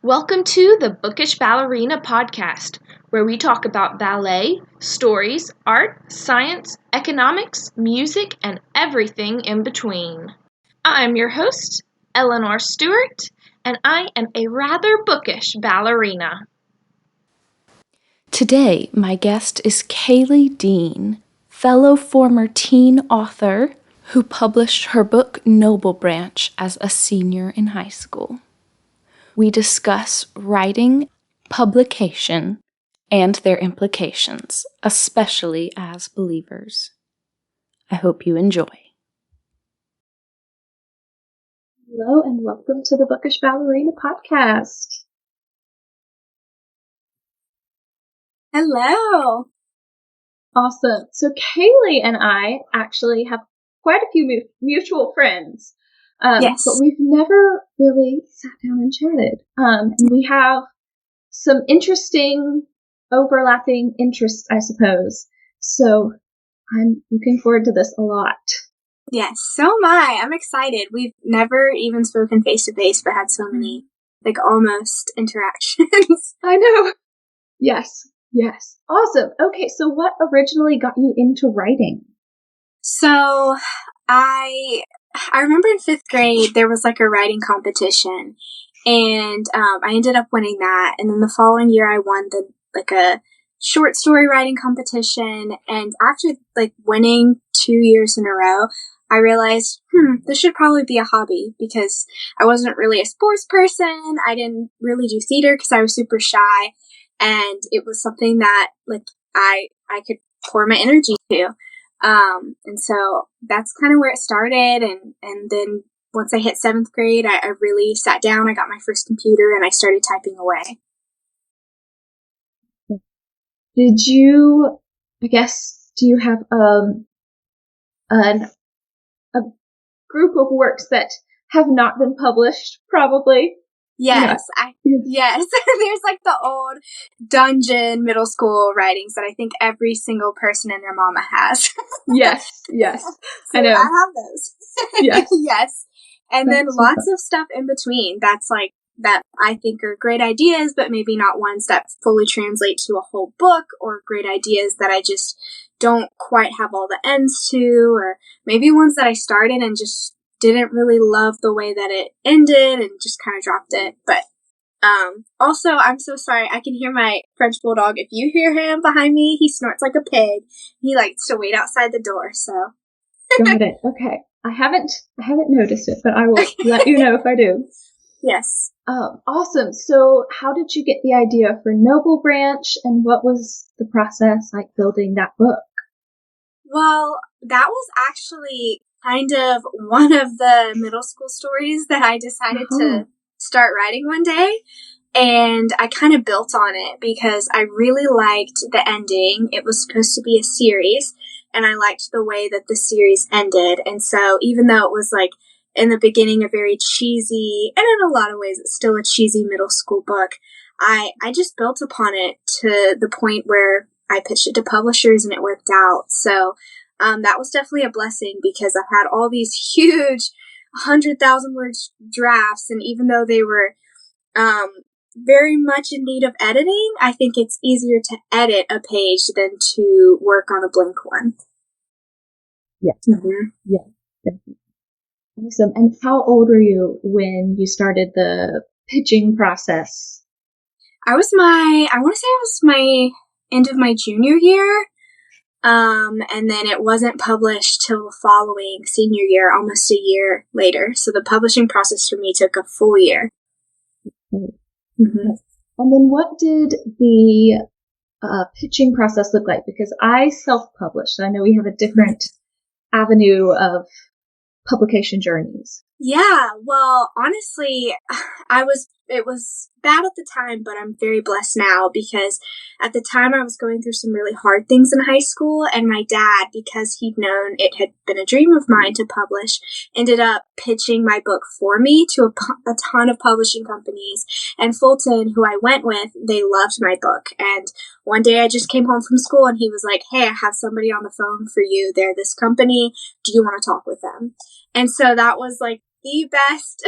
Welcome to the Bookish Ballerina Podcast, where we talk about ballet, stories, art, science, economics, music, and everything in between. I'm your host, Eleanor Stewart, and I am a rather bookish ballerina. Today, my guest is Caylee Dean, fellow former teen author who published her book Noblebranch as a senior in high school. We discuss writing, publication, and their implications, especially as believers. I hope you enjoy. Hello, and welcome to the Bookish Ballerina Podcast. Hello. Awesome. So Caylee and I actually have quite a few mutual friends. Yes. But we've never really sat down and chatted. And we have some interesting overlapping interests, I suppose. So I'm looking forward to this a lot. Yes, so am I. I'm excited. We've never even spoken face to face, but had so many, almost interactions. I know. Yes. Awesome. Okay, so what originally got you into writing? So I remember in 5th grade, there was a writing competition, and I ended up winning that. And then the following year, I won a short story writing competition. And after winning 2 years in a row, I realized, this should probably be a hobby, because I wasn't really a sports person. I didn't really do theater because I was super shy, and it was something that I could pour my energy to. And so that's kind of where it started. And then once I hit 7th grade, I really sat down, I got my first computer, and I started typing away. Did you, do you have, a group of works that have not been published, probably? Yes, yes. There's the old dungeon middle school writings that I think every single person and their mama has. Yes. So I know. I have those. Yes. Yes. And then lots of stuff in between that's that I think are great ideas, but maybe not ones that fully translate to a whole book, or great ideas that I just don't quite have all the ends to, or maybe ones that I started and just didn't really love the way that it ended and just kind of dropped it. But also, I'm so sorry, I can hear my French bulldog. If you hear him behind me, he snorts like a pig. He likes to wait outside the door, so. Got it. Okay. I haven't noticed it, but I will let you know if I do. Yes. Awesome. So how did you get the idea for Noblebranch, and what was the process like building that book? Well, that was actually kind of one of the middle school stories that I decided to start writing one day. And I kind of built on it because I really liked the ending. It was supposed to be a series, and I liked the way that the series ended. And so even though it was in the beginning a very cheesy, and in a lot of ways it's still a cheesy middle school book, I just built upon it to the point where I pitched it to publishers and it worked out. So that was definitely a blessing, because I had all these huge 100,000 word drafts, and even though they were very much in need of editing, I think it's easier to edit a page than to work on a blank one. Yes. Mm-hmm. Yeah, definitely. Awesome. And how old were you when you started the pitching process? I want to say it was my end of my junior year. And then it wasn't published till the following senior year, almost a year later. So the publishing process for me took a full year. Mm-hmm. And then what did the pitching process look like? Because I self-published. I know we have a different avenue of publication journeys. Yeah, well, honestly, it was bad at the time, but I'm very blessed now, because at the time I was going through some really hard things in high school, and my dad, because he'd known it had been a dream of mine to publish, ended up pitching my book for me to a ton of publishing companies. And Fulton, who I went with, they loved my book. And one day I just came home from school and he was like, "Hey, I have somebody on the phone for you. They're this company. Do you want to talk with them?" And so that was the best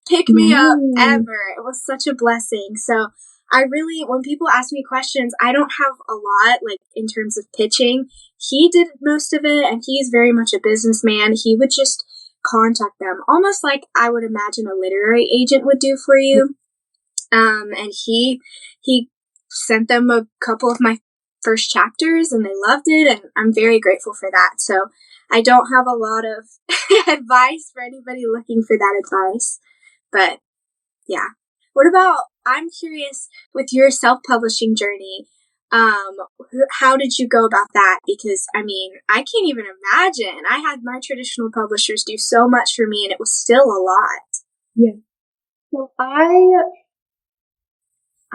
pick me up ever. It was such a blessing. So I really, when people ask me questions, I don't have a lot, like, in terms of pitching. He did most of it, and he's very much a businessman. He would just contact them, almost like I would imagine a literary agent would do for you. And he sent them a couple of my first chapters, and they loved it, and I'm very grateful for that. So I don't have a lot of advice for anybody looking for that advice, but yeah. What about, I'm curious, with your self-publishing journey, how did you go about that? Because, I mean, I can't even imagine. I had my traditional publishers do so much for me, and it was still a lot. Yeah. So I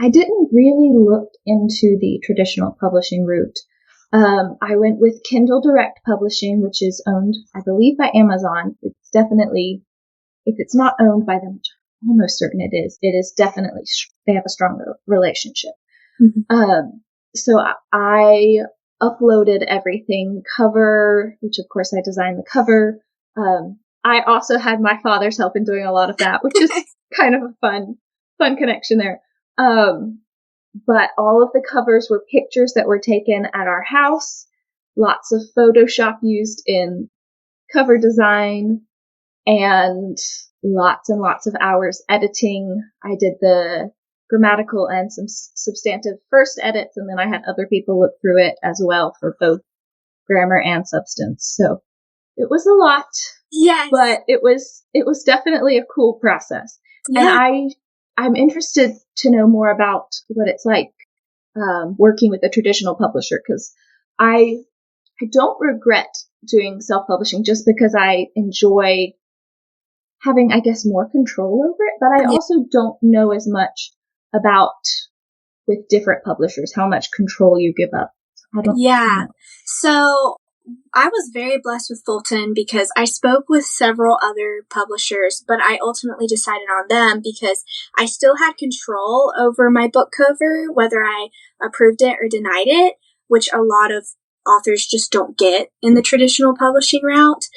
didn't really look into the traditional publishing route. I went with Kindle Direct Publishing, which is owned, I believe, by Amazon. It's definitely, if it's not owned by them, which I'm almost certain it is definitely, they have a strong relationship. Mm-hmm. So I uploaded everything, cover, which of course I designed the cover. I also had my father's help in doing a lot of that, which is kind of a fun connection there. But all of the covers were pictures that were taken at our house, lots of Photoshop used in cover design, and lots of hours editing. I did the grammatical and some substantive first edits, and then I had other people look through it as well for both grammar and substance. So it was a lot. Yes. But it was definitely a cool process. Yeah. And I'm interested to know more about what it's like working with a traditional publisher, because I don't regret doing self-publishing just because I enjoy having, I guess, more control over it, but I also don't know as much about, with different publishers, how much control you give up. I don't know. So I was very blessed with Fulton because I spoke with several other publishers, but I ultimately decided on them because I still had control over my book cover, whether I approved it or denied it, which a lot of authors just don't get in the traditional publishing route.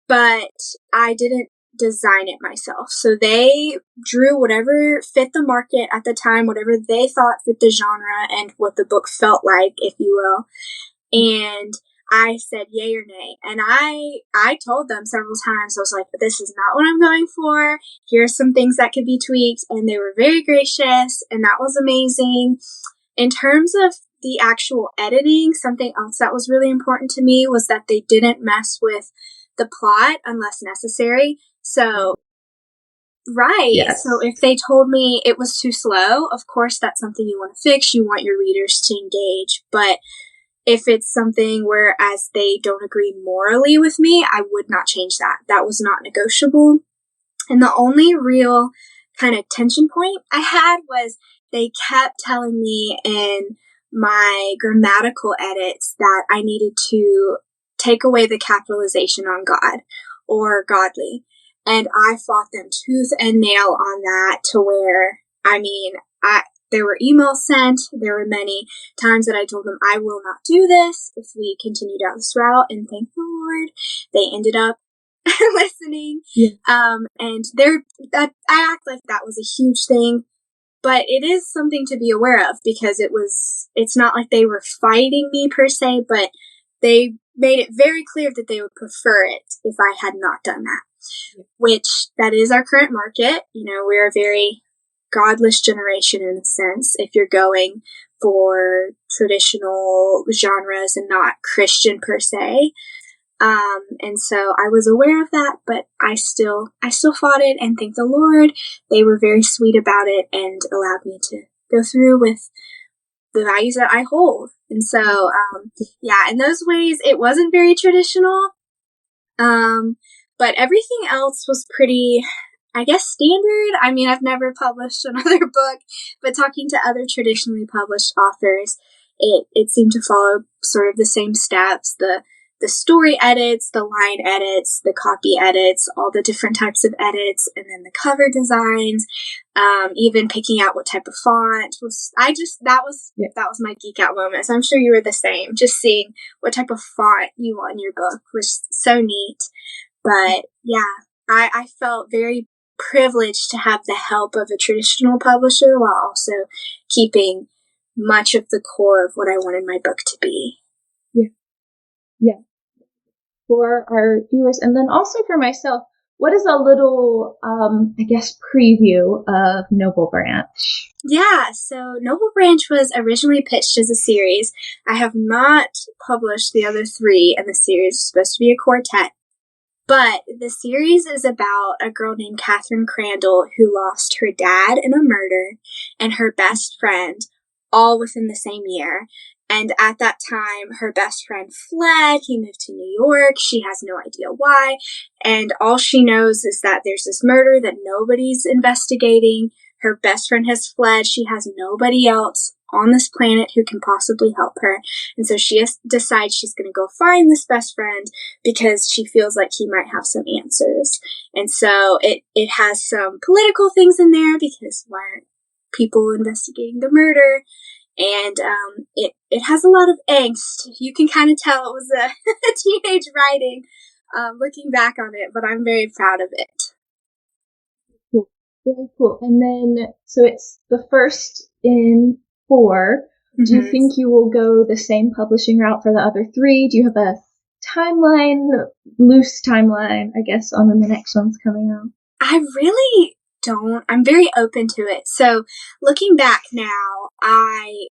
But I didn't design it myself. So they drew whatever fit the market at the time, whatever they thought fit the genre and what the book felt like, if you will. And I said yay or nay. And I told them several times, I was like, this is not what I'm going for. Here's some things that could be tweaked. And they were very gracious, and that was amazing. In terms of the actual editing, something else that was really important to me was that they didn't mess with the plot unless necessary. So, right. Yes. So if they told me it was too slow, of course that's something you want to fix. You want your readers to engage. But if it's something whereas they don't agree morally with me, I would not change that. That was not negotiable. And the only real kind of tension point I had was they kept telling me in my grammatical edits that I needed to take away the capitalization on God or godly. And I fought them tooth and nail on that to where, I mean, there were emails sent. There were many times that I told them, I will not do this if we continue down this route. And thank the Lord, they ended up listening. Yeah. And I act like that was a huge thing, but it is something to be aware of because it's not like they were fighting me per se, but they made it very clear that they would prefer it if I had not done that, which that is our current market. You know, we're a very godless generation in a sense, if you're going for traditional genres and not Christian per se. And so I was aware of that, but I still fought it, and thank the Lord, they were very sweet about it and allowed me to go through with the values that I hold. And so, in those ways, it wasn't very traditional. But everything else was pretty, I guess, standard. I mean, I've never published another book, but talking to other traditionally published authors, it seemed to follow sort of the same steps, the story edits, the line edits, the copy edits, all the different types of edits, and then the cover designs, even picking out what type of font that was my geek out moment. So I'm sure you were the same. Just seeing what type of font you want in your book was so neat. But yeah, I felt very privileged to have the help of a traditional publisher while also keeping much of the core of what I wanted my book to be. Yeah. For our viewers, and then also for myself, what is a little, I guess, preview of Noblebranch? Yeah, so Noblebranch was originally pitched as a series. I have not published the other 3, and the series is supposed to be a quartet. But the series is about a girl named Catherine Crandall who lost her dad in a murder and her best friend all within the same year. And at that time, her best friend fled. He moved to New York. She has no idea why. And all she knows is that there's this murder that nobody's investigating. Her best friend has fled. She has nobody else on this planet who can possibly help her. And so she decides she's going to go find this best friend because she feels like he might have some answers. And so it has some political things in there because why aren't people investigating the murder? And it has a lot of angst. You can kind of tell it was a teenage writing looking back on it, but I'm very proud of it. Cool. Very cool. And then, so it's the first in 4. Mm-hmm. Do you think you will go the same publishing route for the other 3? Do you have a timeline, loose timeline, I guess, on when the next one's coming out? I really don't. I'm very open to it. So looking back now, I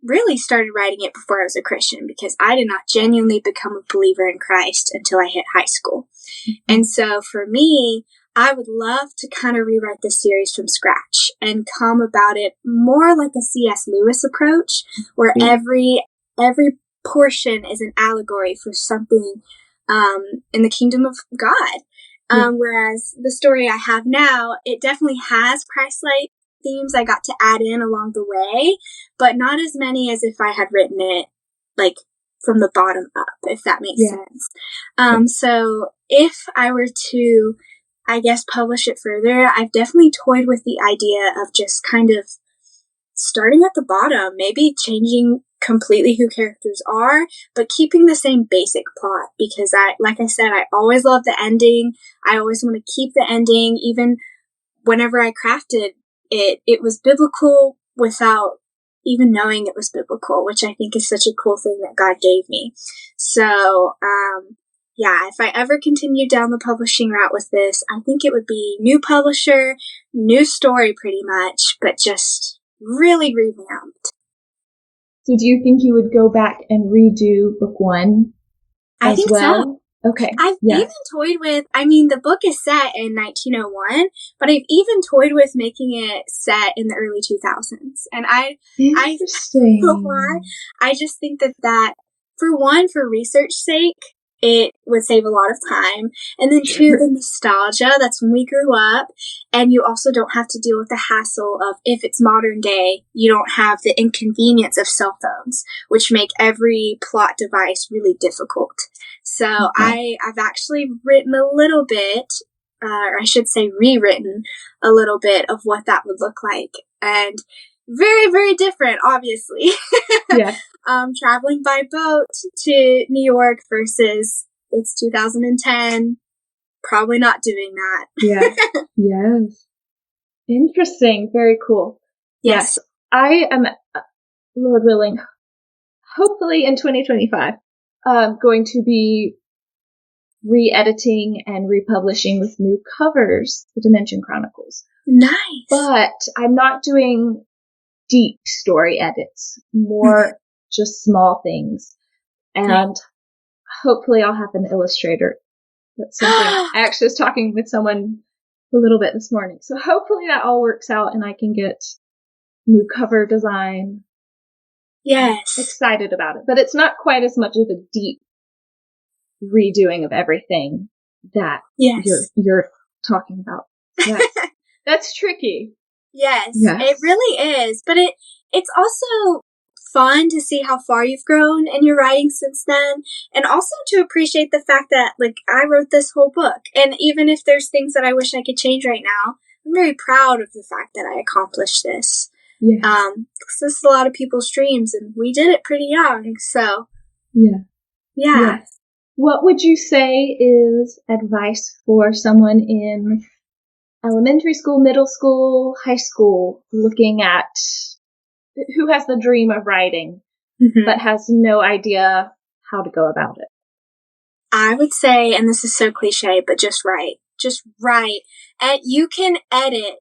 really started writing it before I was a Christian because I did not genuinely become a believer in Christ until I hit high school. Mm-hmm. And so for me, I would love to kind of rewrite this series from scratch and come about it more like a C.S. Lewis approach, where every portion is an allegory for something in the kingdom of God. Whereas the story I have now, it definitely has Christ-like themes I got to add in along the way, but not as many as if I had written it like from the bottom up, if that makes sense. So if I were to, I guess, publish it further, I've definitely toyed with the idea of just kind of starting at the bottom, maybe changing completely who characters are, but keeping the same basic plot because like I said, I always love the ending. I always want to keep the ending. Even whenever I crafted it was biblical without even knowing it was biblical, which I think is such a cool thing that God gave me. So, if I ever continue down the publishing route with this, I think it would be new publisher, new story pretty much, but just really revamped. So do you think you would go back and redo book 1 I think so. Okay. I've even toyed with, the book is set in 1901, but I've even toyed with making it set in the early 2000s. And I don't know why. I just think that for one, for research sake, it would save a lot of time. And then 2, the nostalgia, that's when we grew up. And you also don't have to deal with the hassle of, if it's modern day, you don't have the inconvenience of cell phones, which make every plot device really difficult. So I've actually written a little bit, or I should say rewritten a little bit of what that would look like. And very, very different, obviously. Yeah. Traveling by boat to New York versus it's 2010. Probably not doing that. Yeah. Yes. Interesting. Very cool. Yes. I am, Lord willing, hopefully in 2025, going to be re-editing and republishing with new covers the Dimension Chronicles. Nice. But I'm not doing deep story edits, more just small things. And hopefully I'll have an illustrator. That's something I actually was talking with someone a little bit this morning. So hopefully that all works out and I can get new cover design. Yes. Excited about it. But it's not quite as much of a deep redoing of everything that you're talking about. That's tricky. Yes, it really is. But it's also fun to see how far you've grown in your writing since then. And also to appreciate the fact that, I wrote this whole book. And even if there's things that I wish I could change right now, I'm very proud of the fact that I accomplished this. Yeah. 'Cause this is a lot of people's dreams, and we did it pretty young. So, yeah. What would you say is advice for someone in elementary school, middle school, high school, looking at who has the dream of writing, but has no idea how to go about it? I would say, and this is so cliche, but just write. Just write. And you can edit.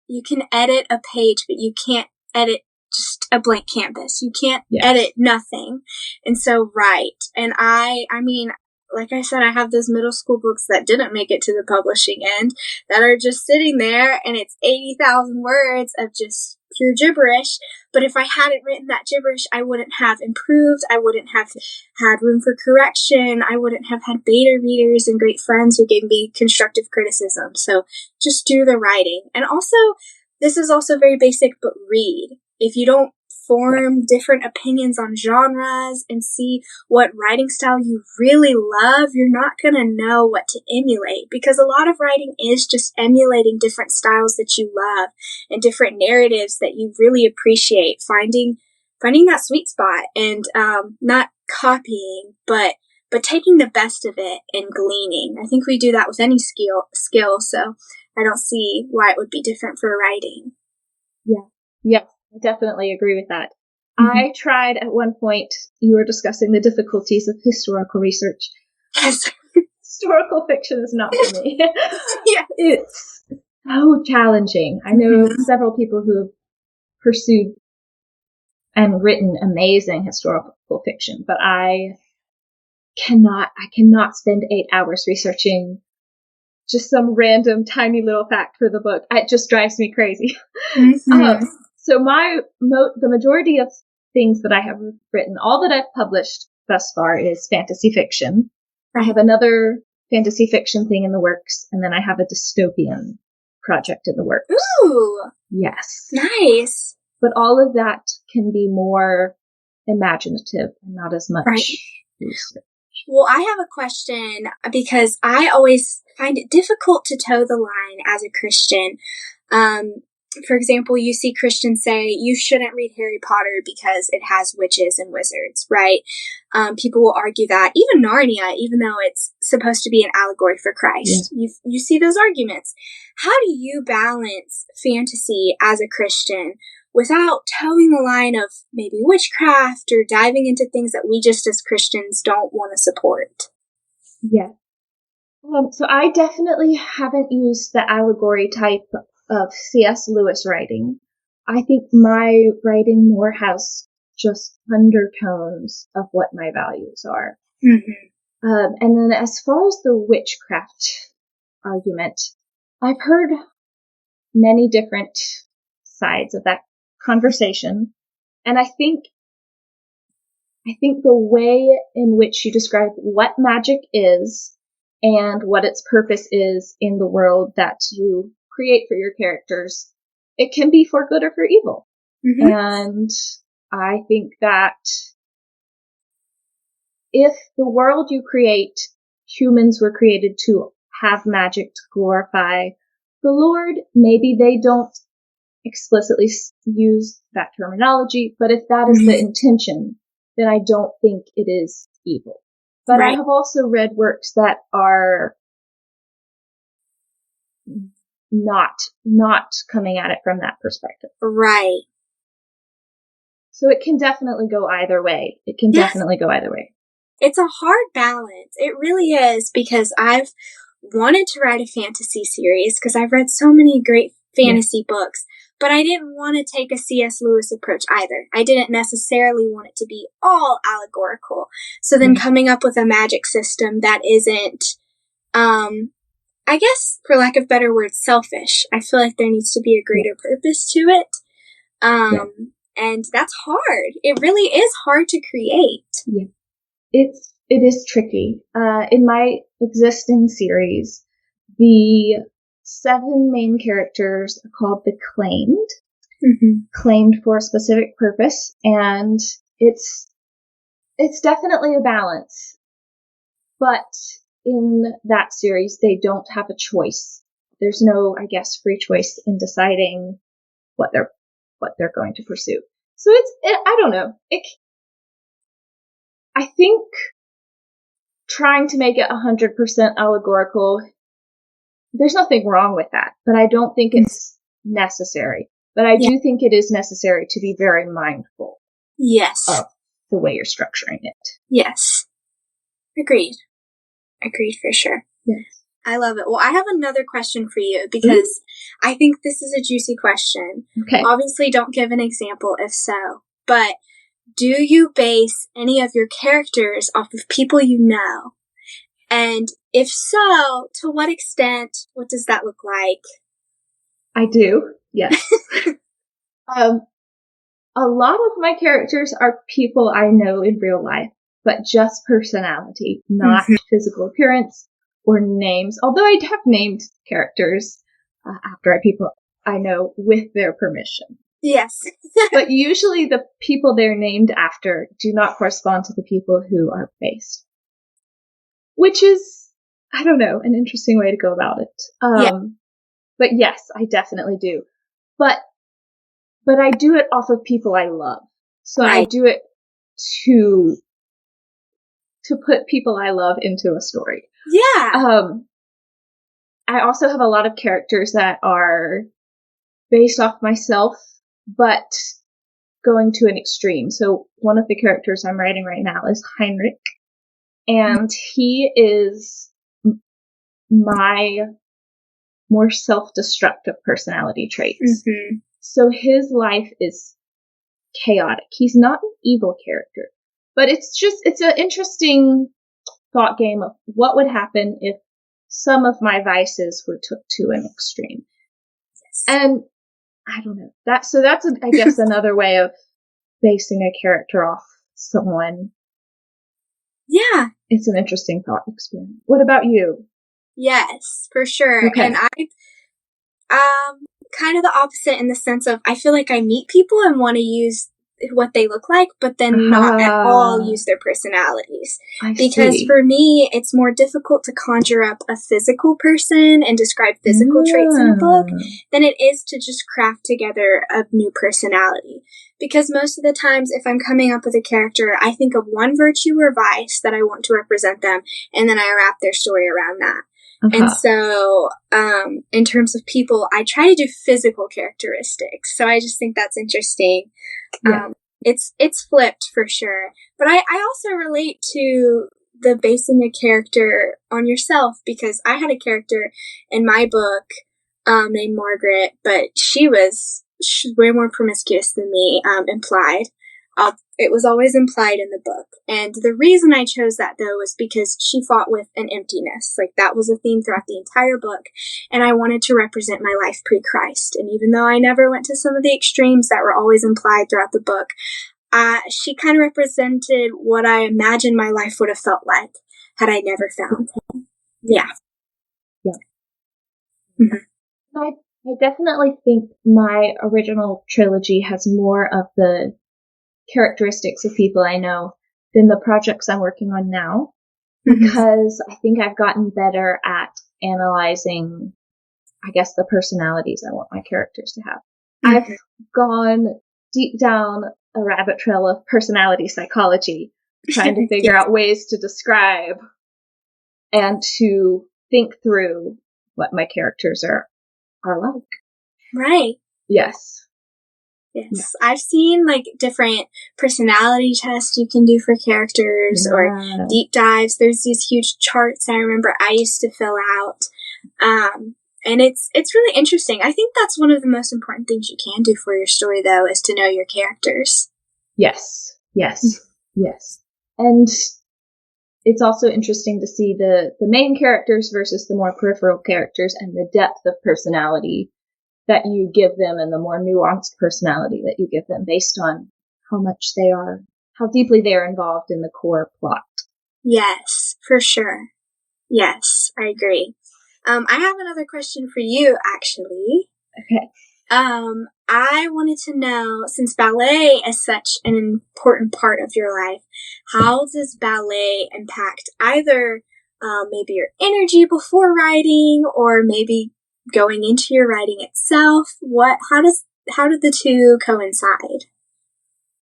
You can edit a page, but you can't edit just a blank canvas. You can't edit nothing. And so write. And I mean, like I said, I have those middle school books that didn't make it to the publishing end that are just sitting there, and it's 80,000 words of just pure gibberish. But if I hadn't written that gibberish, I wouldn't have improved. I wouldn't have had room for correction. I wouldn't have had beta readers and great friends who gave me constructive criticism. So just do the writing. And also, this is also very basic, but read. If you don't form different opinions on genres and see what writing style you really love, you're not going to know what to emulate, because a lot of writing is just emulating different styles that you love and different narratives that you really appreciate, finding that sweet spot, and not copying, but taking the best of it and gleaning. I think we do that with any skill, so I don't see why it would be different for writing. Yeah. I definitely agree with that. I tried at one point, you were discussing the difficulties of historical research. Yes. Historical fiction is not for me. Yeah. It's so challenging. I know several people who have pursued and written amazing historical fiction, but I cannot spend 8 hours researching just some random tiny little fact for the book. It just drives me crazy. So the majority of things that I have written, all that I've published thus far is fantasy fiction. I have another fantasy fiction thing in the works, and then I have a dystopian project in the works. Ooh. Yes. Nice. But all of that can be more imaginative and not as much research. Well, I have a question, because I always find it difficult to toe the line as a Christian. For example, you see Christians say you shouldn't read Harry Potter because it has witches and wizards, right? People will argue that. Even Narnia, even though it's supposed to be an allegory for Christ, you see those arguments. How do you balance fantasy as a Christian without towing the line of maybe witchcraft or diving into things that we just as Christians don't want to support? Yeah. So I definitely haven't used the allegory type of C.S. Lewis writing. I think my writing more has just undertones of what my values are. And then as far as the witchcraft argument, I've heard many different sides of that conversation. And I think the way in which you describe what magic is and what its purpose is in the world that you create for your characters, it can be for good or for evil. And I think that if the world you create, humans were created to have magic to glorify the Lord, maybe they don't explicitly use that terminology, but if that is the intention, then I don't think it is evil. But I have also read works that are not coming at it from that perspective. Right. So it can definitely go either way. Definitely go either way. It's a hard balance. It really is, because I've wanted to write a fantasy series because I've read so many great fantasy books, but I didn't want to take a C.S. Lewis approach either. I didn't necessarily want it to be all allegorical. So then coming up with a magic system that isn't, I guess, for lack of better words, selfish. I feel like there needs to be a greater purpose to it. And that's hard. It really is hard to create. Yeah. It is tricky. In my existing series, the 7 main characters are called the claimed for a specific purpose, and it's definitely a balance. But in that series, they don't have a choice. There's no, I guess, free choice in deciding what they're going to pursue. So I don't know. I think trying to make it 100% allegorical, there's nothing wrong with that, but I don't think it's necessary. But I do think it is necessary to be very mindful of the way you're structuring it. Yes. Agreed for sure. Yes. I love it. Well, I have another question for you because I think this is a juicy question. Okay. Obviously, don't give an example if so, but do you base any of your characters off of people you know? And if so, to what extent? What does that look like? I do, yes. A lot of my characters are people I know in real life, but just personality, not physical appearance or names. Although I have named characters after people I know with their permission. Yes. But usually the people they're named after do not correspond to the people who are based. Which is, I don't know, an interesting way to go about it. But yes, I definitely do. But I do it off of people I love. So I do it to put people I love into a story. Yeah. I also have a lot of characters that are based off myself, but going to an extreme. So one of the characters I'm writing right now is Heinrich, and he is my more self-destructive personality traits. So his life is chaotic. He's not an evil character, but it's an interesting thought game of what would happen if some of my vices were took to an extreme. Yes. And I don't know. That's I guess another way of basing a character off someone. Yeah. It's an interesting thought experiment. What about you? Yes, for sure. Okay. And I kind of the opposite in the sense of I feel like I meet people and want to use what they look like, but then not at all use their personalities. Because for me, it's more difficult to conjure up a physical person and describe physical traits in a book than it is to just craft together a new personality. Because most of the times, if I'm coming up with a character, I think of one virtue or vice that I want to represent them, and then I wrap their story around that. And so, in terms of people, I try to do physical characteristics. So I just think that's interesting. Yeah. It's flipped for sure. But I also relate to the basing a character on yourself, because I had a character in my book named Margaret, but she's way more promiscuous than me, implied. It was always implied in the book. And the reason I chose that, though, was because she fought with an emptiness. Like, that was a theme throughout the entire book. And I wanted to represent my life pre-Christ. And even though I never went to some of the extremes that were always implied throughout the book, she kind of represented what I imagined my life would have felt like had I never found him. Yeah. I definitely think my original trilogy has more of the characteristics of people I know than the projects I'm working on now, because I think I've gotten better at analyzing, I guess, the personalities I want my characters to have. I've gone deep down a rabbit trail of personality psychology, trying to figure out ways to describe and to think through what my characters are like. Right. Yes. Yes. Yeah. I've seen like different personality tests you can do for characters or deep dives. There's these huge charts I remember I used to fill out. And it's really interesting. I think that's one of the most important things you can do for your story, though, is to know your characters. Yes. And it's also interesting to see the main characters versus the more peripheral characters and the depth of personality that you give them and the more nuanced personality that you give them based on how deeply they are involved in the core plot. Yes, for sure. Yes, I agree. I have another question for you, actually. Okay. I wanted to know, since ballet is such an important part of your life, how does ballet impact either maybe your energy before writing or maybe going into your writing itself? How did the two coincide?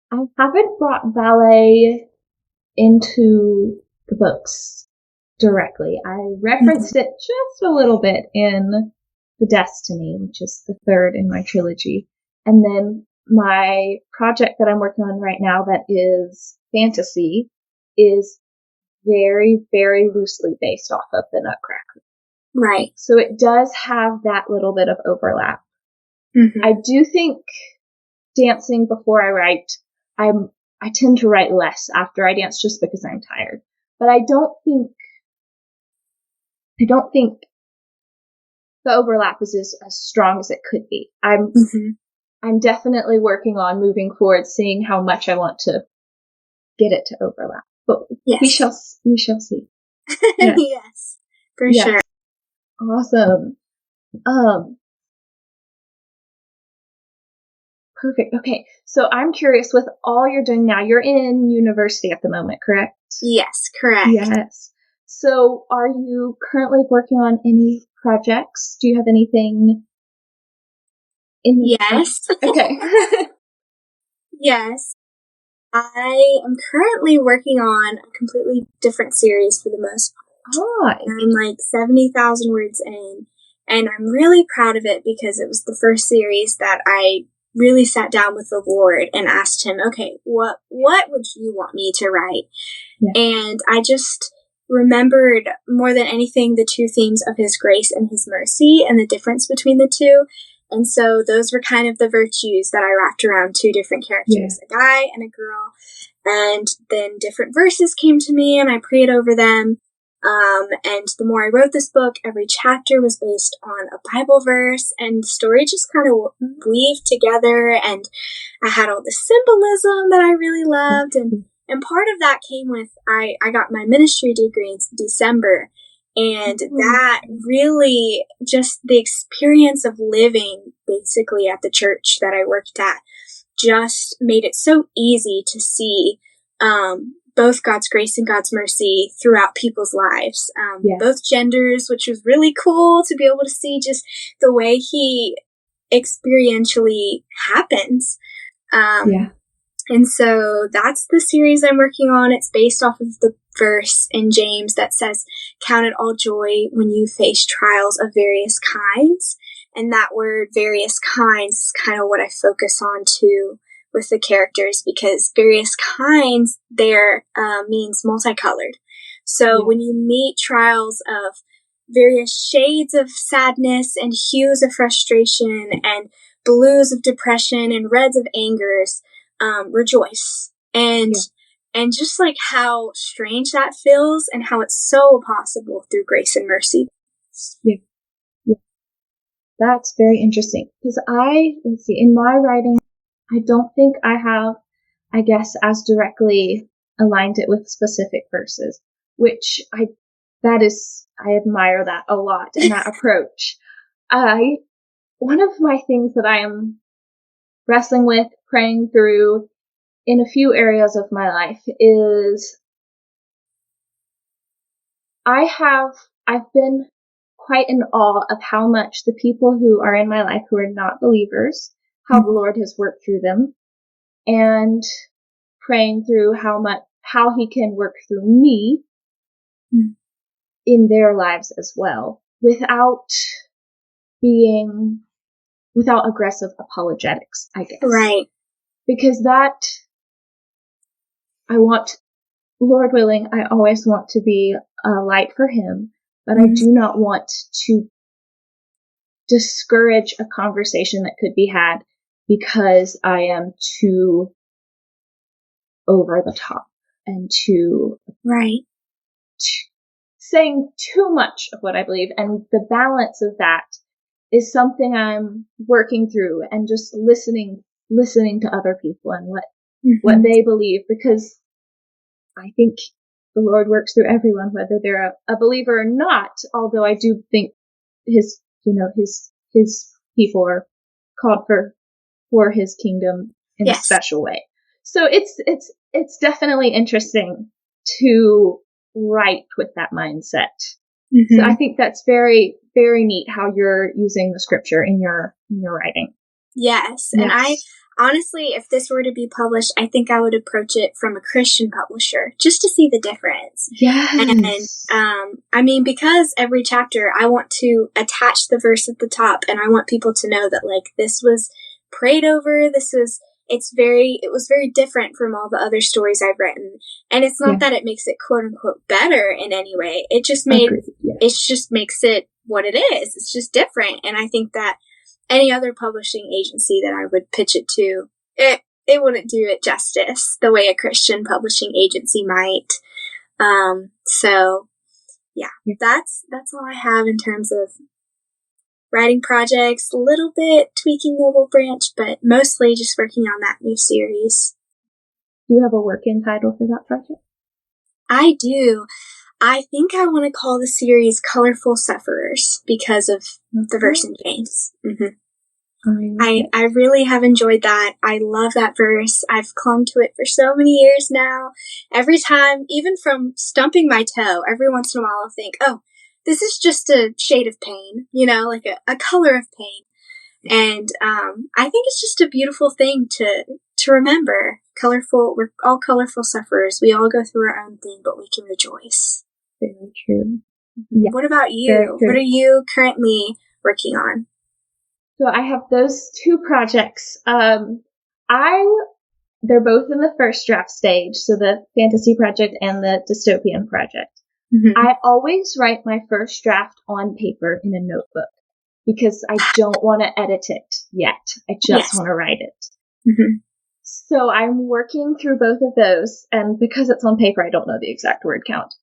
I haven't brought ballet into the books directly. I referenced it just a little bit in The Destiny, which is the third in my trilogy. And then my project that I'm working on right now that is fantasy is very, very loosely based off of the Nutcracker. Right. So it does have that little bit of overlap. Mm-hmm. I do think dancing before I write, I tend to write less after I dance just because I'm tired. But I don't think the overlap is as strong as it could be. I'm definitely working on moving forward, seeing how much I want to get it to overlap. But we shall see. Yes, yes, for sure. Awesome. Perfect. Okay. So I'm curious, with all you're doing now, you're in university at the moment, correct? Yes, correct. Yes. So are you currently working on any projects? Do you have anything in the Yes. Okay. Yes. I am currently working on a completely different series for the most part. I'm like 70,000 words in, and I'm really proud of it because it was the first series that I really sat down with the Lord and asked him, okay, what would you want me to write? Yeah. And I just remembered more than anything the two themes of his grace and his mercy and the difference between the two. And so those were kind of the virtues that I wrapped around two different characters, a guy and a girl. And then different verses came to me and I prayed over them. And the more I wrote this book, every chapter was based on a Bible verse, and the story just kind of weaved together, and I had all the symbolism that I really loved, and part of that came with, I got my ministry degree in December, and that really, just the experience of living basically at the church that I worked at, just made it so easy to see, both God's grace and God's mercy throughout people's lives, both genders, which was really cool to be able to see just the way he experientially happens. And so that's the series I'm working on. It's based off of the verse in James that says, "Count it all joy when you face trials of various kinds." And that word various kinds is kind of what I focus on too with the characters, because various kinds there means multicolored. So when you meet trials of various shades of sadness and hues of frustration and blues of depression and reds of angers, rejoice. And just like how strange that feels and how it's so possible through grace and mercy. Yeah. That's very interesting, because in my writing, I don't think I have, I guess, as directly aligned it with specific verses, which I admire that a lot, and that approach. One of my things that I am wrestling with, praying through in a few areas of my life is I've been quite in awe of how much the people who are in my life who are not believers, how the Lord has worked through them, and praying through how he can work through me in their lives as well, without aggressive apologetics, I guess. Right. Because Lord willing, I always want to be a light for him, but I do not want to discourage a conversation that could be had because I am too over the top and too saying too much of what I believe. And the balance of that is something I'm working through, and just listening to other people and what they believe, because I think the Lord works through everyone, whether they're a believer or not, although I do think his people are called for his kingdom in a special way. So it's definitely interesting to write with that mindset. So I think that's very, very neat how you're using the scripture in your writing. Yes. And honestly, if this were to be published, I think I would approach it from a Christian publisher just to see the difference. Yes. And, I mean, because every chapter I want to attach the verse at the top, and I want people to know that, like, this was prayed over, it was very different from all the other stories I've written. And it's not that it makes it quote unquote better in any way. It just makes it what it is. It's just different. And I think that any other publishing agency that I would pitch it to, it wouldn't do it justice the way a Christian publishing agency might. So yeah, that's all I have in terms of writing projects, a little bit tweaking Noblebranch, but mostly just working on that new series. Do you have a working title for that project? I do. I think I want to call the series Colorful Sufferers because of the verse in James. Mm-hmm. I really have enjoyed that. I love that verse. I've clung to it for so many years now. Every time, even from stumping my toe, every once in a while I'll think, oh, this is just a shade of pain, like a color of pain. And I think it's just a beautiful thing to remember. We're all colorful sufferers. We all go through our own thing, but we can rejoice. Very true. Yeah. What about you? What are you currently working on? So I have those two projects. They're both in the first draft stage, so the fantasy project and the dystopian project. Mm-hmm. I always write my first draft on paper in a notebook because I don't want to edit it yet. I just want to write it. Mm-hmm. So I'm working through both of those, and because it's on paper, I don't know the exact word count.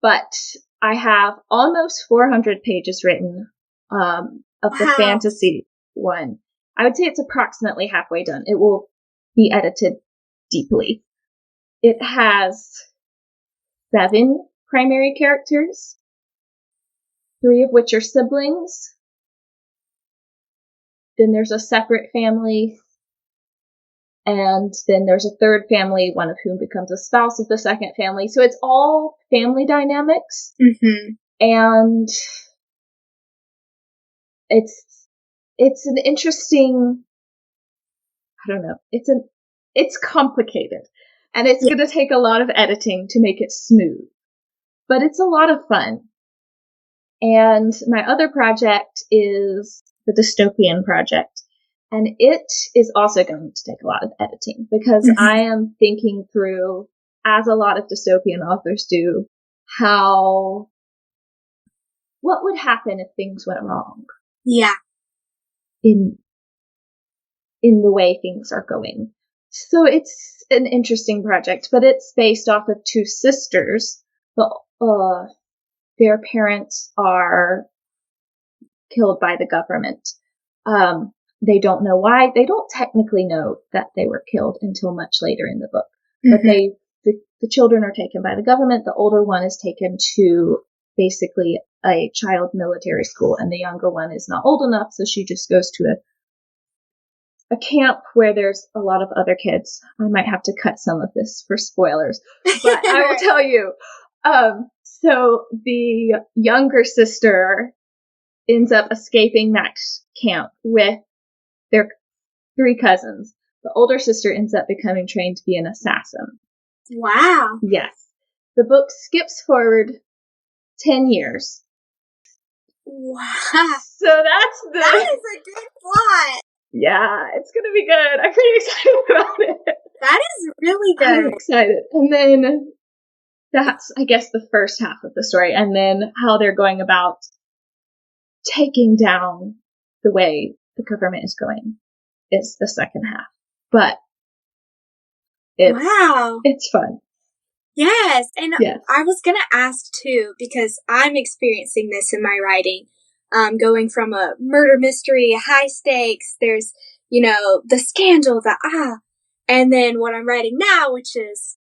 But I have almost 400 pages written of the fantasy one. I would say it's approximately halfway done. It will be edited deeply. It has 7 primary characters, 3 of which are siblings. Then there's a separate family, and then there's a third family, one of whom becomes a spouse of the second family. So it's all family dynamics. Mm-hmm. And it's an interesting, I don't know, it's complicated. And it's going to take a lot of editing to make it smooth. But it's a lot of fun. And my other project is the dystopian project. And it is also going to take a lot of editing because I am thinking through, as a lot of dystopian authors do, what would happen if things went wrong? Yeah. In the way things are going. So it's an interesting project, but it's based off of 2 sisters. Their parents are killed by the government. They don't know why. They don't technically know that they were killed until much later in the book. But the children are taken by the government. The older one is taken to basically a child military school, and the younger one is not old enough, so she just goes to a camp where there's a lot of other kids. I might have to cut some of this for spoilers, but I will tell you. So the younger sister ends up escaping that camp with their 3 cousins. The older sister ends up becoming trained to be an assassin. Wow. Yes. The book skips forward 10 years. Wow. So that is a good plot. Yeah, it's going to be good. I'm pretty excited about it. That is really good. I'm excited. And then that's, I guess, the first half of the story. And then how they're going about taking down the way the government is going is the second half. But it's fun. Yes. And I was going to ask too, because I'm experiencing this in my writing. Going from a murder mystery, high stakes, there's, the scandal, and then what I'm writing now, which is,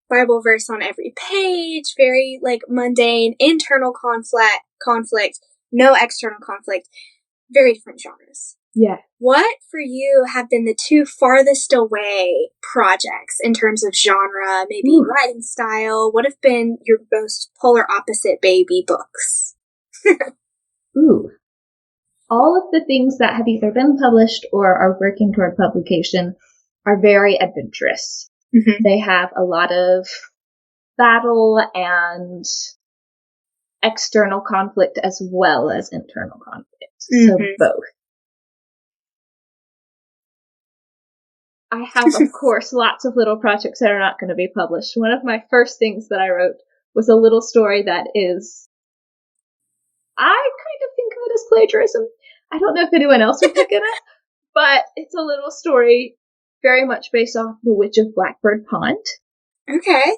Bible verse on every page, very mundane, internal conflict, no external conflict, very different genres. Yeah. What for you have been the 2 farthest away projects in terms of genre, maybe writing style? What have been your most polar opposite baby books? Ooh. all of the things that have either been published or are working toward publication are very adventurous. Mm-hmm. They have a lot of battle and external conflict as well as internal conflict. So both. I have, of course, lots of little projects that are not going to be published. One of my first things that I wrote was a little story that is, I kind of think of it as plagiarism. I don't know if anyone else would pick it up, but it's a little story very much based off The Witch of Blackbird Pond. Okay.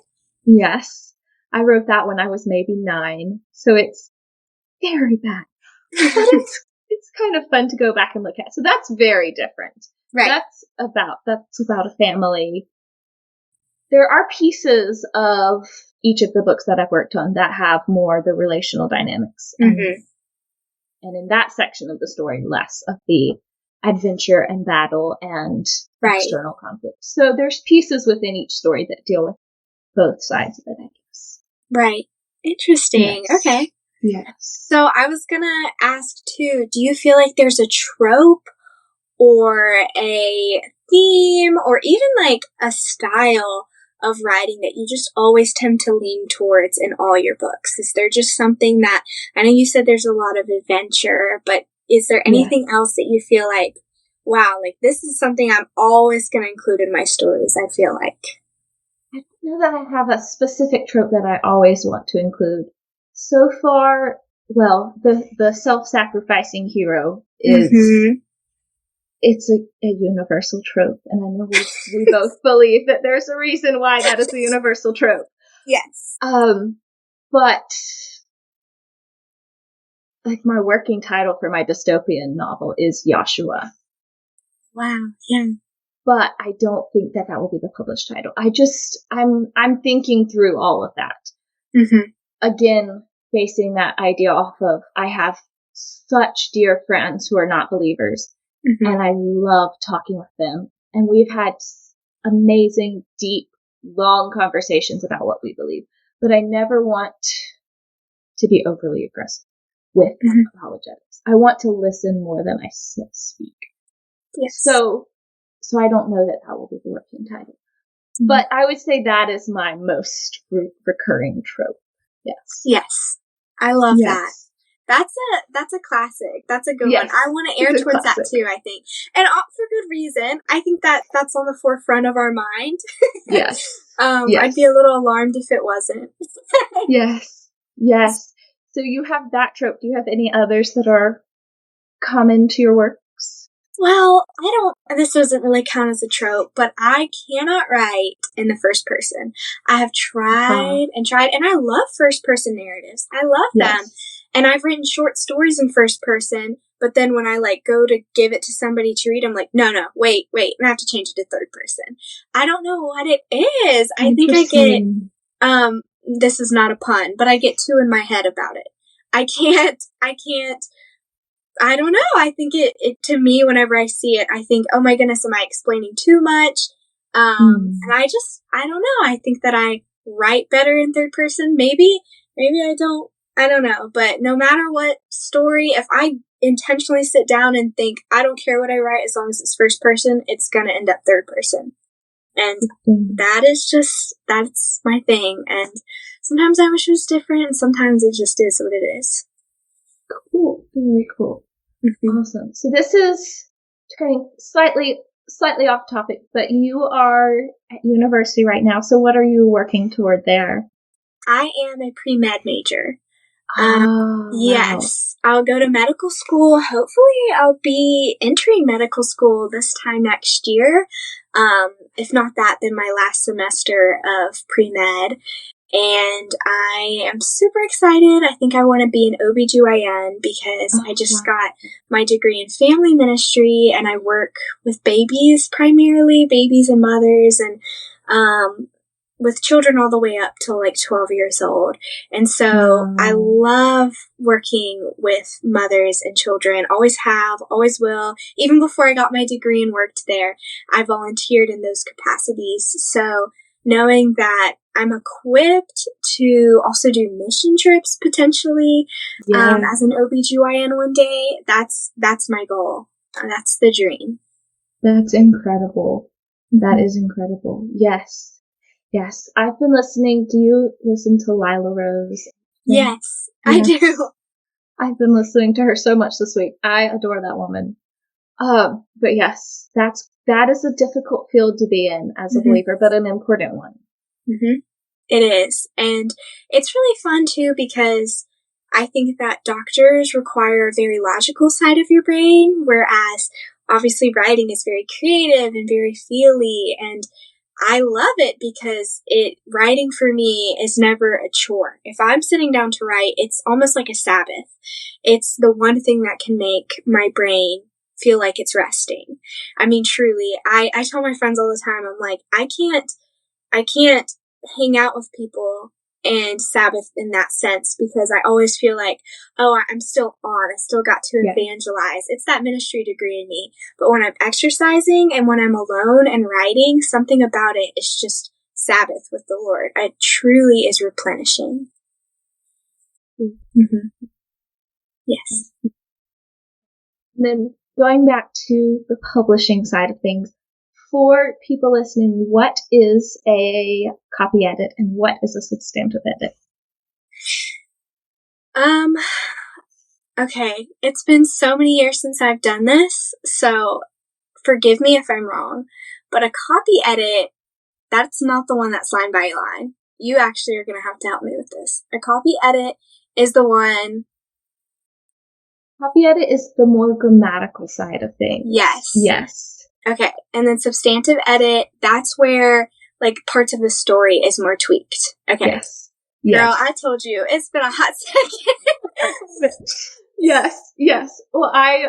Yes. I wrote that when I was maybe 9, so it's very bad. But it's kind of fun to go back and look at. So that's very different. Right. That's about a family. There are pieces of each of the books that I've worked on that have more the relational dynamics. Mm-hmm. And in that section of the story, less of the adventure and battle and external conflict. So there's pieces within each story that deal with both sides of it, I guess. Right. Interesting. Yes. Okay. Yes. So I was going to ask too, do you feel like there's a trope or a theme or even like a style of writing that you just always tend to lean towards in all your books? Is there just something that, I know you said there's a lot of adventure, but is there anything else that you feel like, wow, like this is something I'm always going to include in my stories, I feel like? I don't know that I have a specific trope that I always want to include. So far, well, the self-sacrificing hero is, it's a universal trope, and I know we both believe that there's a reason why that is a universal trope. Yes. But, like, my working title for my dystopian novel is Joshua. Wow, yeah. But I don't think that will be the published title. I'm thinking through all of that. Mm-hmm. Again, basing that idea off of, I have such dear friends who are not believers, and I love talking with them. And we've had amazing, deep, long conversations about what we believe. But I never want to be overly aggressive with apologetics. I want to listen more than I speak. Yes. So I don't know that will be the working title. But I would say that is my most recurring trope. Yes. Yes. I love that. That's a classic. That's a good one. I want to air towards that too, I think. And for good reason. I think that's on the forefront of our mind. Yes. I'd be a little alarmed if it wasn't. Yes. Yes. So you have that trope. Do you have any others that are common to your works? Well, this doesn't really count as a trope, but I cannot write in the first person. I have tried and tried, and I love first person narratives. I love them. And I've written short stories in first person, but then when I go to give it to somebody to read, I'm like, no, wait, I have to change it to third person. I don't know what it is. I think I get, this is not a pun, but I get too in my head about it. I can't, I don't know. I think it to me, whenever I see it, I think, oh my goodness, am I explaining too much? And I don't know. I think that I write better in third person. Maybe I don't. I don't know. But no matter what story, if I intentionally sit down and think, I don't care what I write as long as it's first person, it's going to end up third person. And that's my thing. And sometimes I wish it was different, and sometimes it just is what it is. Cool. Very cool. Awesome. So this is turning slightly off topic, but you are at university right now. So what are you working toward there? I am a pre-med major. Yes. Wow. I'll go to medical school. Hopefully I'll be entering medical school this time next year. If not that, then my last semester of pre-med. And I am super excited. I think I want to be an OBGYN because I just got my degree in family ministry, and I work with babies primarily, babies and mothers, and with children all the way up to 12 years old. And so I love working with mothers and children. Always have, always will. Even before I got my degree and worked there, I volunteered in those capacities. So knowing that I'm equipped to also do mission trips potentially as an OBGYN one day. That's my goal. That's the dream. That's incredible. That is incredible. Yes. Yes. I've been listening. Do you listen to Lila Rose? Yes, I do. I've been listening to her so much this week. I adore that woman. But yes, that is a difficult field to be in as a believer, but an important one. Mm-hmm. It is. And it's really fun too, because I think that doctors require a very logical side of your brain, whereas obviously writing is very creative and very feely, and I love it because writing for me is never a chore. If I'm sitting down to write, it's almost like a Sabbath. It's the one thing that can make my brain feel like it's resting. I mean, truly, I tell my friends all the time, I'm like, I can't hang out with people and Sabbath in that sense, because I always feel like, oh, I'm still on. I still got to evangelize. It's that ministry degree in me. But when I'm exercising and when I'm alone and writing, something about it is just Sabbath with the Lord. It truly is replenishing. Mm-hmm. Yes. And then going back to the publishing side of things, for people listening, what is a copy edit and what is a substantive edit? Okay. It's been so many years since I've done this, so forgive me if I'm wrong, but a copy edit, that's not the one that's line by line. You actually are going to have to help me with this. A copy edit is the one... Copy edit is the more grammatical side of things. Yes. Yes. Okay, and then substantive edit, that's where, like, parts of the story is more tweaked. Okay. Yes. Girl, I told you, it's been a hot second. Yes. Well, I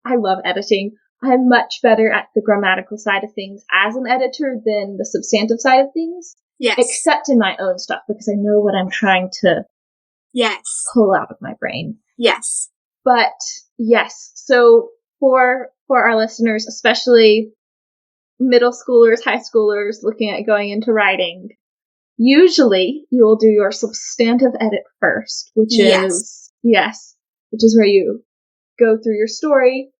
love editing. I'm much better at the grammatical side of things as an editor than the substantive side of things. Yes. Except in my own stuff, because I know what I'm trying to pull out of my brain. Yes. But, yes, so for our listeners, especially middle schoolers, high schoolers looking at going into writing, usually you will do your substantive edit first, which is where you go through your story.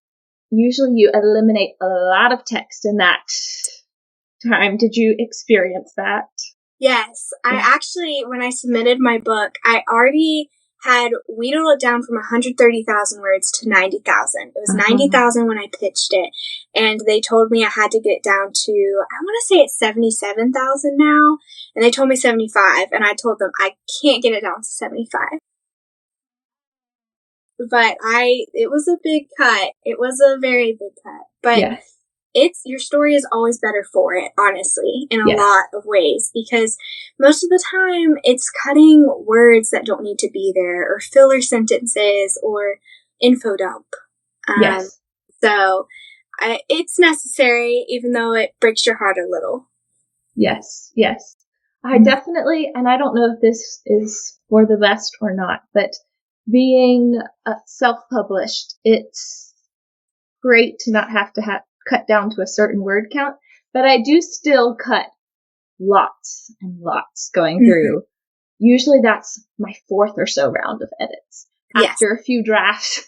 Usually you eliminate a lot of text in that time. Did you experience that? Yes. I actually, when I submitted my book, I already had wheedled it down from 130,000 words to 90,000. It was 90,000 when I pitched it, and they told me I had to get it down to, I want to say it's 77,000 now, and they told me 75, and I told them I can't get it down to 75. But it was a big cut. It was a very big cut. But your story is always better for it, honestly, in a lot of ways, because most of the time it's cutting words that don't need to be there, or filler sentences, or info dump. So it's necessary, even though it breaks your heart a little. Yes. I definitely, and I don't know if this is for the best or not, but being self-published, it's great to not have to cut down to a certain word count, but I do still cut lots and lots going through. Usually that's my fourth or so round of edits. After a few drafts,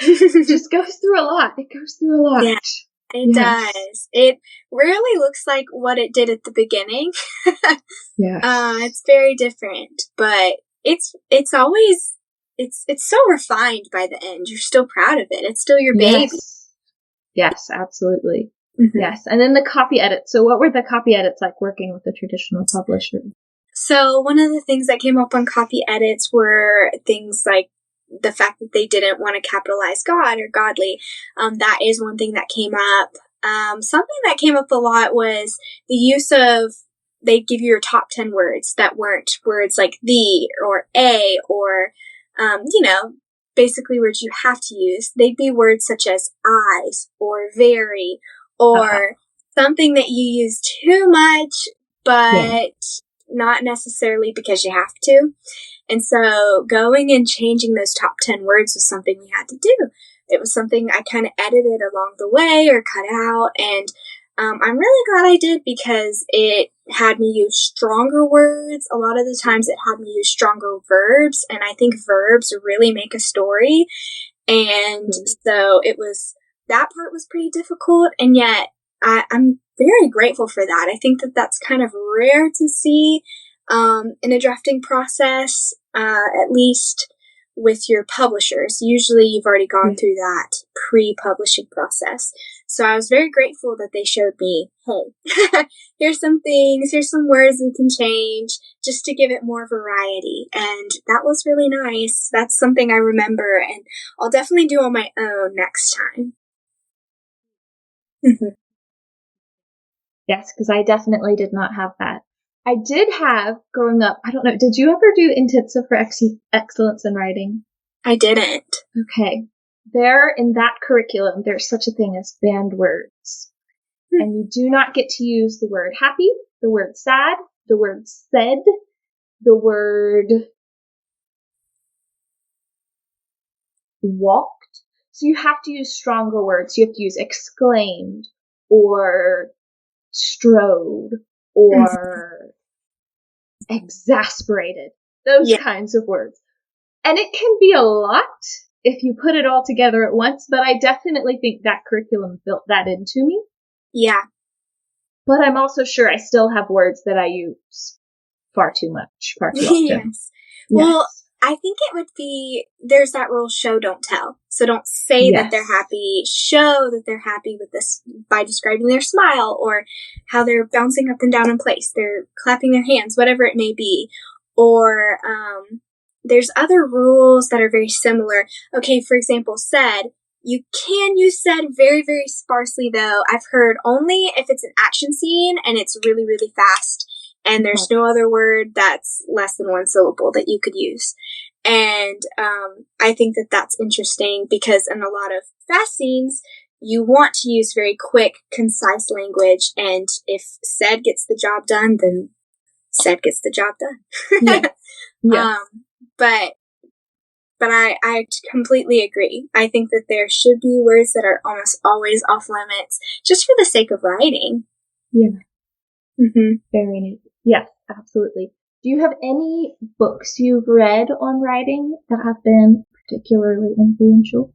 it just goes through a lot. It goes through a lot. Yeah, it does. It rarely looks like what it did at the beginning. It's very different, but it's always, it's so refined by the end. You're still proud of it. It's still your baby. Yes, absolutely. Yes. And then the copy edits. So what were the copy edits like working with a traditional publisher? So one of the things that came up on copy edits were things like the fact that they didn't want to capitalize God or godly. That is one thing that came up. Something that came up a lot was the use of, they'd give you your top 10 words that weren't words like the or a or, basically words you have to use. They'd be words such as eyes or very or something that you use too much, but not necessarily because you have to. And so going and changing those top 10 words was something we had to do. It was something I kind of edited along the way or cut out. And I'm really glad I did because it had me use stronger words. A lot of the times it had me use stronger verbs, and I think verbs really make a story. And so that part was pretty difficult, and yet I'm very grateful for that. I think that that's kind of rare to see in a drafting process, at least with your publishers. Usually you've already gone through that pre-publishing process. So I was very grateful that they showed me, hey, here's some things, here's some words we can change just to give it more variety. And that was really nice. That's something I remember, and I'll definitely do on my own next time. Yes, because I definitely did not have that. I did have, growing up, I don't know, did you ever do Intensive for Excellence in Writing? I didn't. Okay. There, in that curriculum, there's such a thing as banned words. And you do not get to use the word happy, the word sad, the word said, the word walked. So you have to use stronger words. You have to use exclaimed or strode or exasperated. Those kinds of words. And it can be a lot if you put it all together at once, but I definitely think that curriculum built that into me. Yeah. But I'm also sure I still have words that I use far too much, far too often. Yes. Well, I think it would be, there's that rule, show, don't tell. So don't say that they're happy, show that they're happy with this by describing their smile or how they're bouncing up and down in place. They're clapping their hands, whatever it may be. Or, there's other rules that are very similar. Okay, for example, said. You can use said very, very sparsely, though. I've heard only if it's an action scene and it's really, really fast and there's no other word that's less than one syllable that you could use. And I think that that's interesting because in a lot of fast scenes, you want to use very quick, concise language. And if said gets the job done, then said gets the job done. But I completely agree. I think that there should be words that are almost always off limits just for the sake of writing. Yeah. Very neat. Yes, absolutely. Do you have any books you've read on writing that have been particularly influential?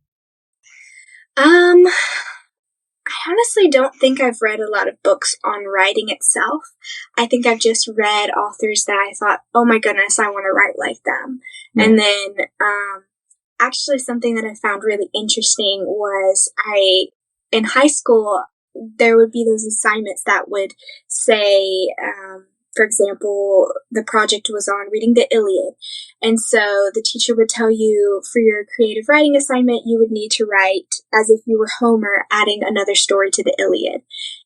I honestly don't think I've read a lot of books on writing itself. I think I've just read authors that I thought, oh my goodness, I want to write like them. And then, actually something that I found really interesting was in high school, there would be those assignments that would say, for example, the project was on reading the Iliad. And so the teacher would tell you for your creative writing assignment, you would need to write as if you were Homer adding another story to the Iliad.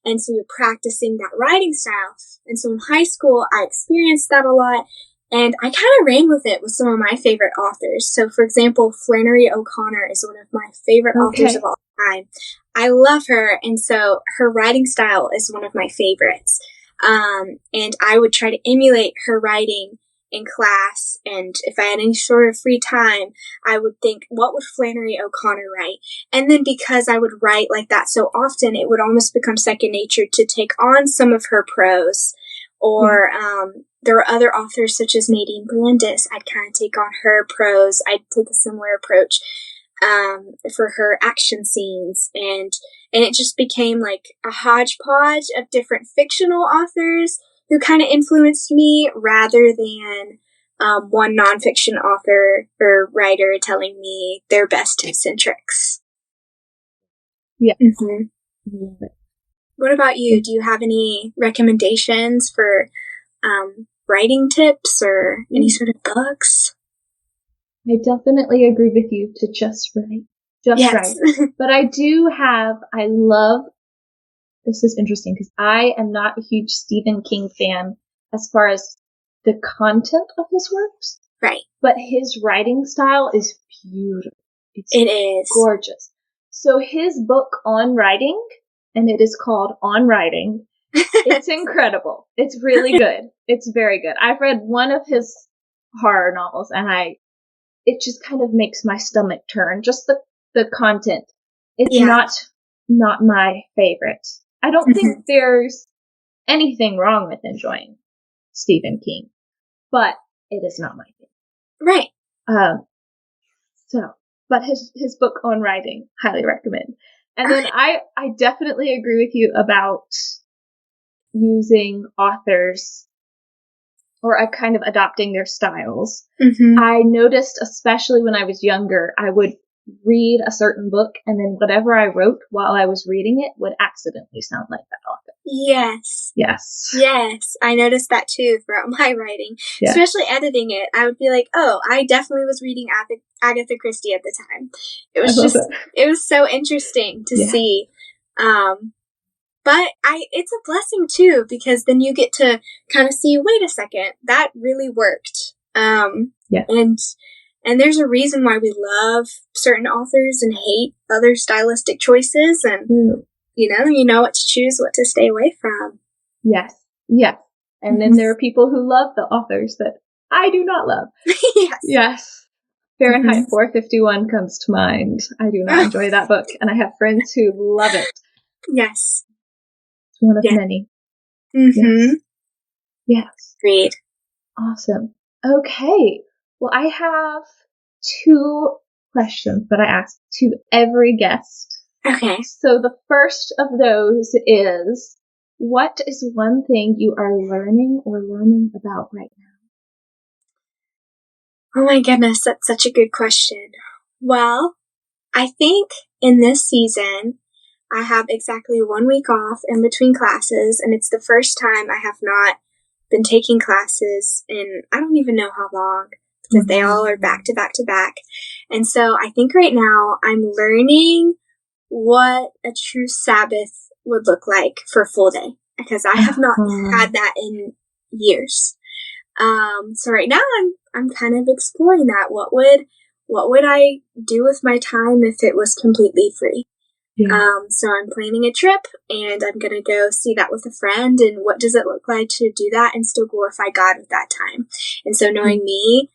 And so you're practicing that writing style. And so in high school, I experienced that a lot. And I kind of ran with it with some of my favorite authors. So, for example, Flannery O'Connor is one of my favorite authors of all time. I love her, and so her writing style is one of my favorites. And I would try to emulate her writing in class, and if I had any sort of free time, I would think, what would Flannery O'Connor write? And then because I would write like that so often, it would almost become second nature to take on some of her prose. Or there were other authors such as Nadine Brandis. I'd kind of take on her prose. I'd take a similar approach for her action scenes. And it just became like a hodgepodge of different fictional authors who kind of influenced me rather than one nonfiction author or writer telling me their best tips and tricks. Yeah. Love it. What about you? Do you have any recommendations for writing tips or any sort of books? I definitely agree with you to just write. Write. But I love, this is interesting because I am not a huge Stephen King fan as far as the content of his works. Right. But his writing style is beautiful. It is. Gorgeous. So his book on writing, and it is called On Writing. It's incredible. It's really good. It's very good. I've read one of his horror novels, and it just kind of makes my stomach turn. Just the content. It's not my favorite. I don't think there's anything wrong with enjoying Stephen King, but it is not my thing. Right. But his book on writing, highly recommend. And then I definitely agree with you about using authors or kind of adopting their styles. Mm-hmm. I noticed, especially when I was younger, I would read a certain book and then whatever I wrote while I was reading it would accidentally sound like that author. Yes. Yes. Yes. I noticed that too throughout my writing, especially editing it. I would be like, oh, I definitely was reading Agatha Christie at the time. It was so interesting to see. But it's a blessing too, because then you get to kind of see, wait a second, that really worked. And there's a reason why we love certain authors and hate other stylistic choices, and you know what to choose, what to stay away from. Yes. Yeah. And then there are people who love the authors that I do not love. Yes. Fahrenheit 451 comes to mind. I do not enjoy that book, and I have friends who love it. Yes. It's one of many. Mm-hmm. Yes. Great. Awesome. Okay. Well, I have 2 questions that I ask to every guest. Okay. So the first of those is, what is one thing you are learning about right now? Oh my goodness, that's such a good question. Well, I think in this season, I have exactly 1 week off in between classes, and it's the first time I have not been taking classes in I don't even know how long, because they all are back to back to back. And so I think right now I'm learning what a true Sabbath would look like for a full day, because I have not had that in years. So right now I'm kind of exploring that. What would I do with my time if it was completely free? So I'm planning a trip, and I'm going to go see that with a friend, and what does it look like to do that and still glorify God with that time? And so knowing me,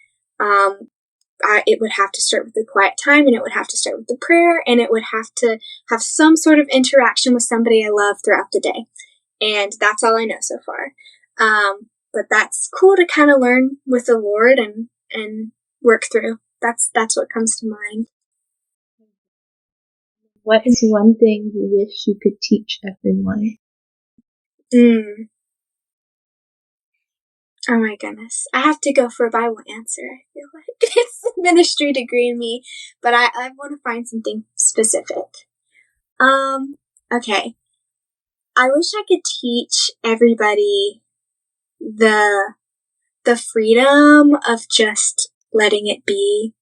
it would have to start with the quiet time, and it would have to start with the prayer, and it would have to have some sort of interaction with somebody I love throughout the day. And that's all I know so far. But that's cool to kind of learn with the Lord and work through. That's what comes to mind. What is one thing you wish you could teach everyone? Oh my goodness. I have to go for a Bible answer, I feel like. It's a ministry degree in me, but I want to find something specific. Okay. I wish I could teach everybody the freedom of just letting it be,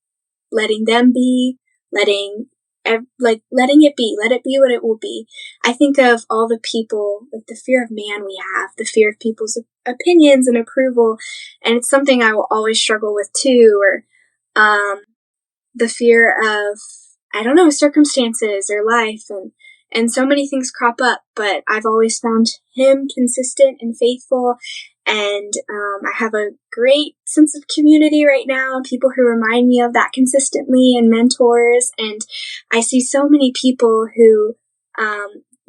letting them be, letting it be, let it be what it will be. I think of all the people, like the fear of man we have, the fear of people's opinions and approval, and it's something I will always struggle with too, or the fear of, I don't know, circumstances or life, and so many things crop up, but I've always found him consistent and faithful, and I have a great sense of community right now, people who remind me of that consistently, and mentors, and I see so many people who,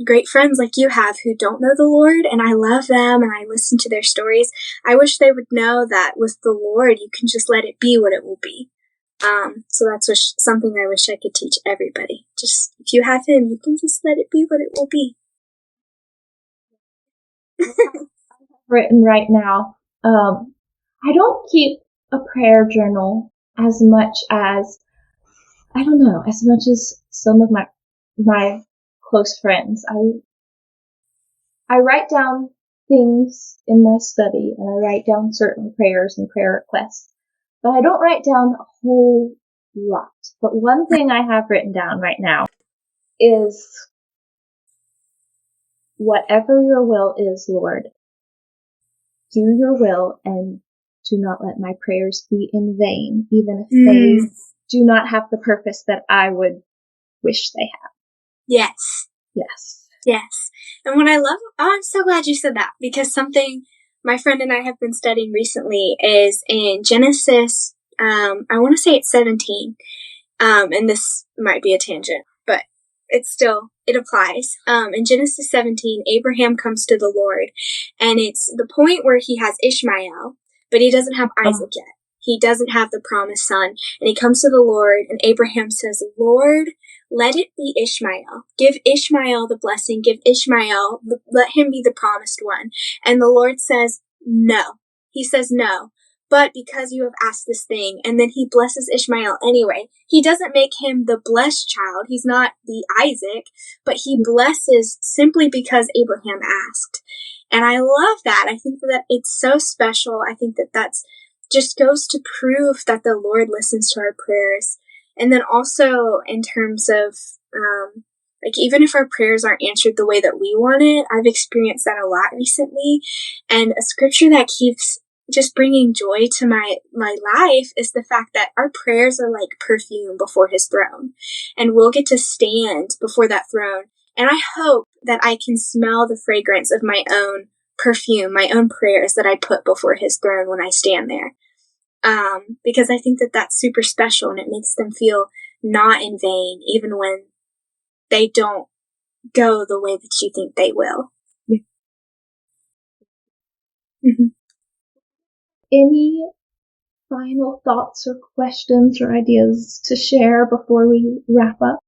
great friends like you have, who don't know the Lord, and I love them, and I listen to their stories. I wish they would know that with the Lord, you can just let it be what it will be. So that's something I wish I could teach everybody. Just, if you have him, you can just let it be what it will be. Written right now, I don't keep a prayer journal as much as some of my close friends. I write down things in my study, and I write down certain prayers and prayer requests, but I don't write down a whole lot. But one thing I have written down right now is, whatever your will is, Lord, do your will, and do not let my prayers be in vain, even if they do not have the purpose that I would wish they have. Yes. Yes. Yes. And what I love, I'm so glad you said that, because something my friend and I have been studying recently is in Genesis, I want to say it's 17, and this might be a tangent, but it applies. In Genesis 17, Abraham comes to the Lord, and it's the point where he has Ishmael, but he doesn't have Isaac yet. He doesn't have the promised son. And he comes to the Lord, and Abraham says, Lord, let it be Ishmael. Give Ishmael the blessing. Give Ishmael, let him be the promised one. And the Lord says, no. He says, no. But because you have asked this thing, and then he blesses Ishmael anyway. He doesn't make him the blessed child. He's not the Isaac, but he blesses simply because Abraham asked. And I love that. I think that it's so special. I think that that's just goes to prove that the Lord listens to our prayers. And then also in terms of, even if our prayers aren't answered the way that we want it, I've experienced that a lot recently. And a scripture that keeps just bringing joy to my life is the fact that our prayers are like perfume before his throne. And we'll get to stand before that throne. And I hope that I can smell the fragrance of my own perfume, my own prayers that I put before his throne when I stand there. Because I think that that's super special, and it makes them feel not in vain, even when they don't go the way that you think they will. Yeah. Mm-hmm. Any final thoughts or questions or ideas to share before we wrap up?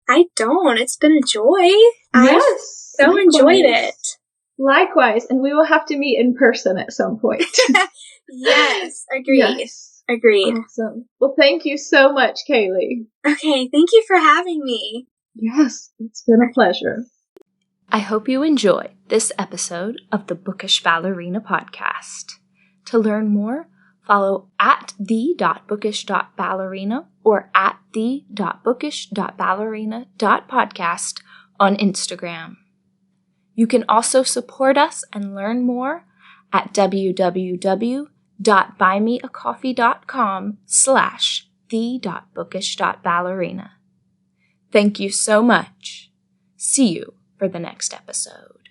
I don't. It's been a joy. Yes. I so enjoyed it. Likewise. And we will have to meet in person at some point. Yes. Agreed. Yes. Agreed. Awesome. Well, thank you so much, Caylee. Okay. Thank you for having me. Yes. It's been a pleasure. I hope you enjoy this episode of the Bookish Ballerina Podcast. To learn more, follow at the.bookish.ballerina or at the.bookish.ballerina.podcast on Instagram. You can also support us and learn more at www.buymeacoffee.com/the.bookish.ballerina. Thank you so much. See you for the next episode.